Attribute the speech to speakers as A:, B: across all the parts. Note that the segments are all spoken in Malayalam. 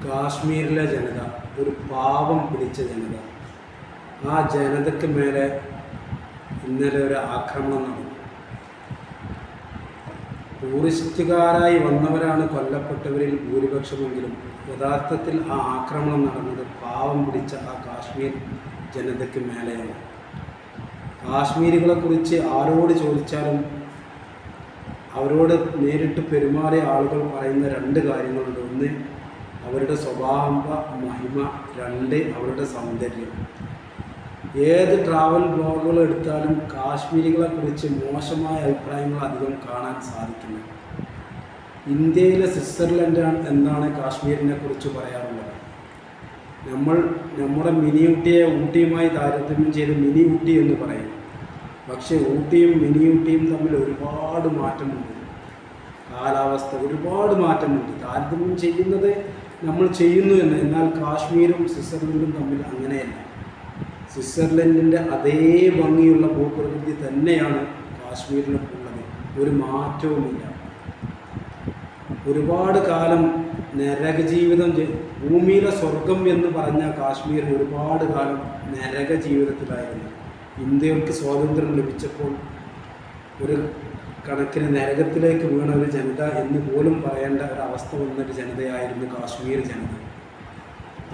A: കാശ്മീരിലെ ജനത ഒരു പാവം പിടിച്ച ജനത. ആ ജനതയ്ക്ക് മേലെ ഇന്നലെ ഒരു ആക്രമണം നടന്നു. ടൂറിസ്റ്റുകാരായി വന്നവരാണ് കൊല്ലപ്പെട്ടവരിൽ ഭൂരിപക്ഷമെങ്കിലും യഥാർത്ഥത്തിൽ ആ ആക്രമണം നടന്നത് പാവം പിടിച്ച ആ കാശ്മീർ ജനതയ്ക്ക് മേലെയാണ്. കാശ്മീരികളെക്കുറിച്ച് ആരോട് ചോദിച്ചാലും അവരോട് നേരിട്ട് പെരുമാറിയ ആളുകൾ പറയുന്ന രണ്ട് കാര്യങ്ങളുണ്ട്. ഒന്ന്, അവരുടെ സ്വഭാവ മഹിമ. രണ്ട്, അവരുടെ സൗന്ദര്യം. ഏത് ട്രാവൽ ബ്ലോഗുകൾ എടുത്താലും കാശ്മീരികളെക്കുറിച്ച് മോശമായ അഭിപ്രായങ്ങൾ അധികം കാണാൻ സാധിക്കില്ല. ഇന്ത്യയിലെ സ്വിറ്റ്സർലൻഡ് എന്നാണ് കാശ്മീരിനെ കുറിച്ച് പറയാറുള്ളത്. നമ്മുടെ മിനി ഊട്ടിയെ ഊട്ടിയുമായി താരതമ്യം ചെയ്ത് മിനി ഊട്ടി എന്ന് പറയും. പക്ഷേ ഊട്ടിയും മിനി ഊട്ടിയും തമ്മിൽ ഒരുപാട് മാറ്റമുണ്ട്. കാലാവസ്ഥ ഒരുപാട് മാറ്റമുണ്ട്. താരതമ്യം ചെയ്യുന്നത് നമ്മൾ ചെയ്യുന്നു എന്ന്. എന്നാൽ കാശ്മീരും സ്വിറ്റ്സർലൻഡും തമ്മിൽ അങ്ങനെയല്ല. സ്വിറ്റ്സർലൻഡിൻ്റെ അതേ ഭംഗിയുള്ള ഭൂപ്രകൃതി തന്നെയാണ് കാശ്മീരിലും ഉള്ളത്. ഒരു മാറ്റവുമില്ല. ഒരുപാട് കാലം നരക ജീവിതം ഭൂമിയിലെ സ്വർഗം എന്ന് പറഞ്ഞ കാശ്മീർ ഒരുപാട് കാലം നരക ജീവിതത്തിലായിരുന്നു. ഇന്ത്യക്ക് സ്വാതന്ത്ര്യം ലഭിച്ചപ്പോൾ ഒരു കണക്കിന് നരകത്തിലേക്ക് വീണ ഒരു ജനത എന്ന് പോലും പറയേണ്ട ഒരവസ്ഥ വന്നൊരു ജനതയായിരുന്നു കാശ്മീർ ജനത.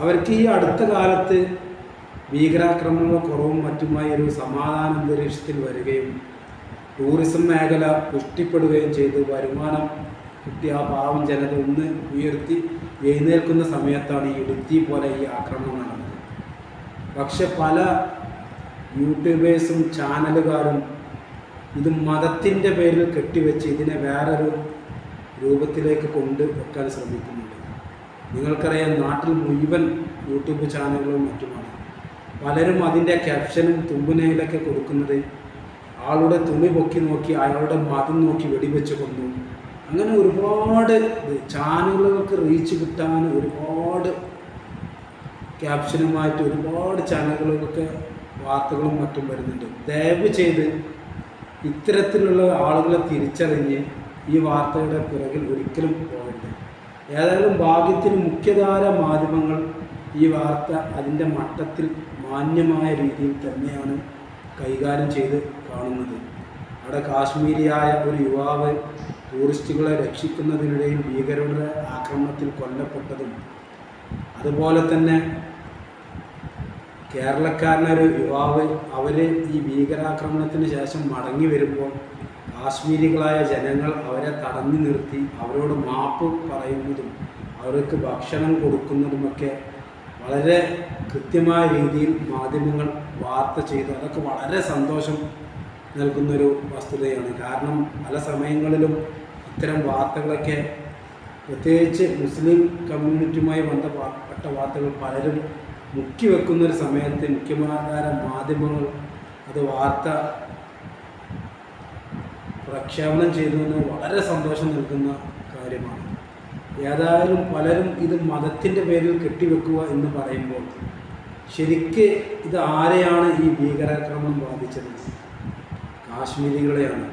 A: അവർക്ക് ഈ അടുത്ത കാലത്ത് ഭീകരാക്രമണങ്ങൾ കുറവും മറ്റുമായി ഒരു സമാധാന അന്തരീക്ഷത്തിൽ വരികയും ടൂറിസം മേഖല പുഷ്ടിപ്പെടുകയും ചെയ്ത് വരുമാനം കിട്ടിയ ആ പാവം ജനത ഒന്ന് ഉയർത്തി എഴുന്നേൽക്കുന്ന സമയത്താണ് ഈ ഇടുത്തി പോലെ ഈ ആക്രമണം നടന്നത്. പക്ഷെ പല യൂട്യൂബേഴ്സും ചാനലുകാരും ഇത് മതത്തിൻ്റെ പേരിൽ കെട്ടിവെച്ച് ഇതിനെ വേറൊരു രൂപത്തിലേക്ക് കൊണ്ടുവെക്കാൻ ശ്രമിക്കുന്നുണ്ട്. നിങ്ങൾക്കറിയാം, നാട്ടിൽ മുഴുവൻ യൂട്യൂബ് ചാനലുകളും മറ്റുമാണ്. പലരും അതിൻ്റെ ക്യാപ്ഷനും തുമ്പുനയിലൊക്കെ കൊടുക്കുന്നത് ആളുടെ തുണി പൊക്കി നോക്കി അയാളുടെ മതം നോക്കി വെടിവെച്ച് കൊന്നു. അങ്ങനെ ഒരുപാട് ചാനലുകൾക്ക് റീച്ച് കിട്ടാൻ ഒരുപാട് ക്യാപ്ഷനുമായിട്ട് ഒരുപാട് ചാനലുകളൊക്കെ വാർത്തകളും മറ്റും വരുന്നുണ്ട്. ദയവ് ചെയ്ത് ഇത്തരത്തിലുള്ള ആളുകളെ തിരിച്ചറിഞ്ഞ് ഈ വാർത്തയുടെ പിറകിൽ ഒരിക്കലും പോകരുത്. ഏതായാലും ഭാഗ്യത്തിന് മുഖ്യധാര മാധ്യമങ്ങൾ ഈ വാർത്ത അതിൻ്റെ മട്ടത്തിൽ മാന്യമായ രീതിയിൽ തന്നെയാണ് കൈകാര്യം ചെയ്ത് കാണുന്നത്. അവിടെ കാശ്മീരിയായ ഒരു യുവാവ് ടൂറിസ്റ്റുകളെ രക്ഷിക്കുന്നതിനിടയിൽ ഭീകരരുടെ ആക്രമണത്തിൽ കൊല്ലപ്പെട്ടതും, അതുപോലെ തന്നെ കേരളക്കാരനൊരു യുവാവ് അവർ ഈ ഭീകരാക്രമണത്തിന് ശേഷം മടങ്ങി വരുമ്പോൾ കാശ്മീരികളായ ജനങ്ങൾ അവരെ തടഞ്ഞു നിർത്തി അവരോട് മാപ്പ് പറയുന്നതും അവർക്ക് ഭക്ഷണം കൊടുക്കുന്നതുമൊക്കെ വളരെ കൃത്യമായ രീതിയിൽ മാധ്യമങ്ങൾ വാർത്ത ചെയ്തു. അതൊക്കെ വളരെ സന്തോഷം നൽകുന്നൊരു വസ്തുതയാണ്. കാരണം പല സമയങ്ങളിലും ഇത്തരം വാർത്തകളൊക്കെ പ്രത്യേകിച്ച് മുസ്ലിം കമ്മ്യൂണിറ്റിയുമായി ബന്ധപ്പെട്ട വാർത്തകൾ പലരും മുക്കി വെക്കുന്നൊരു സമയത്ത് മുഖ്യധാര മാധ്യമങ്ങൾ അത് വാർത്ത പ്രക്ഷേപണം ചെയ്തതിന് വളരെ സന്തോഷം നൽകുന്ന കാര്യമാണ്. ഏതായാലും പലരും ഇത് മതത്തിൻ്റെ പേരിൽ കെട്ടിവെക്കുക എന്ന് പറയുമ്പോൾ ശരിക്ക് ഇത് ആരെയാണ് ഈ ഭീകരാക്രമണം ബാധിച്ചത്? കാശ്മീരികളെയാണ്.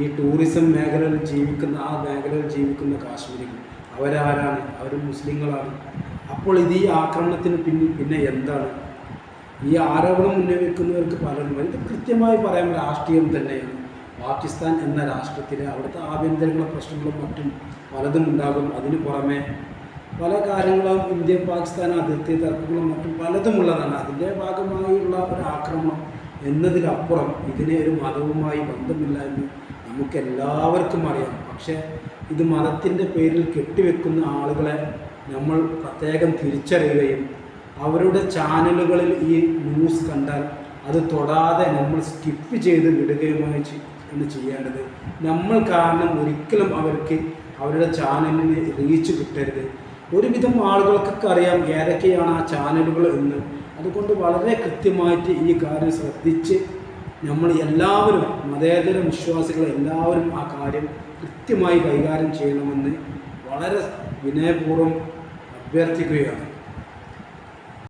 A: ഈ ടൂറിസം മേഖലയിൽ ജീവിക്കുന്ന ആ മേഖലയിൽ ജീവിക്കുന്ന കാശ്മീരികൾ അവരാരാണ്? അവർ മുസ്ലിങ്ങളാണ്. അപ്പോൾ ഇത് ഈ ആക്രമണത്തിന് പിന്നെ എന്താണ്? ഈ ആരോപണം ഉന്നയിക്കുന്നവർക്ക് പലരും ഇത് കൃത്യമായി പറയാൻ രാഷ്ട്രീയം തന്നെയാണ്. പാകിസ്ഥാൻ എന്ന രാഷ്ട്രത്തിലെ അവിടുത്തെ ആഭ്യന്തര പ്രശ്നങ്ങളും മറ്റും പലതും ഉണ്ടാകും. അതിന് പുറമെ പല കാര്യങ്ങളും ഇന്ത്യ പാകിസ്ഥാൻ അതിർത്തി തർക്കങ്ങളും മറ്റും പലതും ഉള്ളതാണ്. അതിൻ്റെ ഭാഗമായുള്ള ഒരു ആക്രമണം എന്നതിലപ്പുറം ഇതിനെ ഒരു മതവുമായി ബന്ധമില്ല എന്ന് നമുക്കെല്ലാവർക്കും അറിയാം. പക്ഷേ ഇത് മതത്തിൻ്റെ പേരിൽ കെട്ടിവെക്കുന്ന ആളുകളെ നമ്മൾ പ്രത്യേകം തിരിച്ചറിയുകയും അവരുടെ ചാനലുകളിൽ ഈ ന്യൂസ് കണ്ടാൽ അത് തൊടാതെ നമ്മൾ സ്കിപ്പ് ചെയ്ത് വിടുകയുമായി എന്ന് ചെയ്യേണ്ടത്. നമ്മൾ കാരണം ഒരിക്കലും അവർക്ക് അവരുടെ ചാനലിന് റീച്ച് കിട്ടരുത്. ഒരുവിധം ആളുകൾക്കൊക്കെ അറിയാം ഏതൊക്കെയാണ് ആ ചാനലുകൾ എന്ന്. അതുകൊണ്ട് വളരെ കൃത്യമായിട്ട് ഈ കാര്യം ശ്രദ്ധിച്ച് നമ്മൾ എല്ലാവരും മതേതര വിശ്വാസികൾ എല്ലാവരും ആ കാര്യം കൃത്യമായി കൈകാര്യം ചെയ്യണമെന്ന് വളരെ വിനയപൂർവ്വം അഭ്യർത്ഥിക്കുകയാണ്.